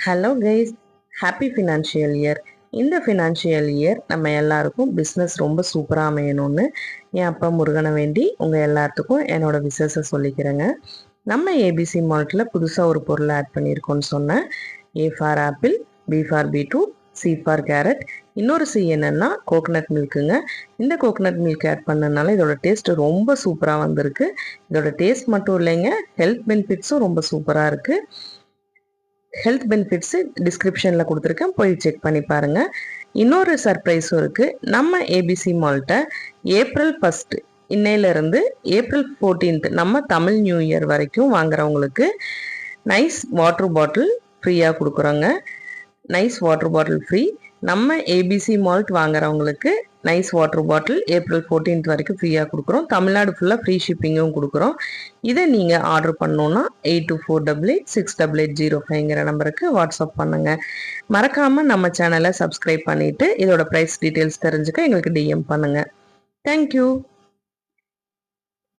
Hello guys, happy financial year. இந்த financial year நம்ம எல்லாருக்கும் பிஸ்னஸ் ரொம்ப சூப்பராக அமையணும்னு என் அப்பா முருகனை வேண்டி உங்கள் எல்லாத்துக்கும் என்னோட விசேஷத்தை சொல்லிக்கிறேங்க. நம்ம ஏபிசி மால்ட்டில் புதுசாக ஒரு பொருள் ஆட் பண்ணியிருக்கோன்னு சொன்னேன். A for apple, B for beetroot, C for carrot, இன்னொரு சி என்னென்னா கோகனட் மில்க்குங்க. இந்த கோகனட் மில்க் ஆட் பண்ணனால இதோட டேஸ்ட் ரொம்ப சூப்பராக வந்திருக்கு. இதோட டேஸ்ட் மட்டும் இல்லைங்க, ஹெல்த் பெனிஃபிட்ஸும் ரொம்ப சூப்பராக இருக்குது. ஹெல்த் பெனிஃபிட்ஸு டிஸ்கிரிப்ஷனில் கொடுத்துருக்கேன், போய் செக் பண்ணி பாருங்கள். இன்னொரு சர்ப்ரைஸும் இருக்குது. நம்ம ஏபிசி மால்ட்டை ஏப்ரல் 1 இன்னையிலேருந்து ஏப்ரல் 14 நம்ம தமிழ் நியூ இயர் வரைக்கும் வாங்குறவங்களுக்கு நைஸ் வாட்டர் பாட்டில் ஃப்ரீயாக கொடுக்குறோங்க. Nice water bottle free. நம்ம ஏபிசி மால்ட் வாங்குறவங்களுக்கு நைஸ் வாட்டர் பாட்டில் ஏப்ரல் 14 வரைக்கும் ஃப்ரீயாக கொடுக்குறோம். தமிழ்நாடு ஃபுல்லாக ஃப்ரீ ஷிப்பிங்கும் கொடுக்குறோம். இதை நீங்கள் ஆர்டர் பண்ணோன்னா 8248868805 நம்பருக்கு வாட்ஸ்அப் பண்ணுங்கள். மறக்காமல் நம்ம சேனலை சப்ஸ்கிரைப் பண்ணிவிட்டு இதோட ப்ரைஸ் டீட்டெயில்ஸ் தெரிஞ்சுக்க எங்களுக்கு டிஎம் பண்ணுங்கள். தேங்க்யூ.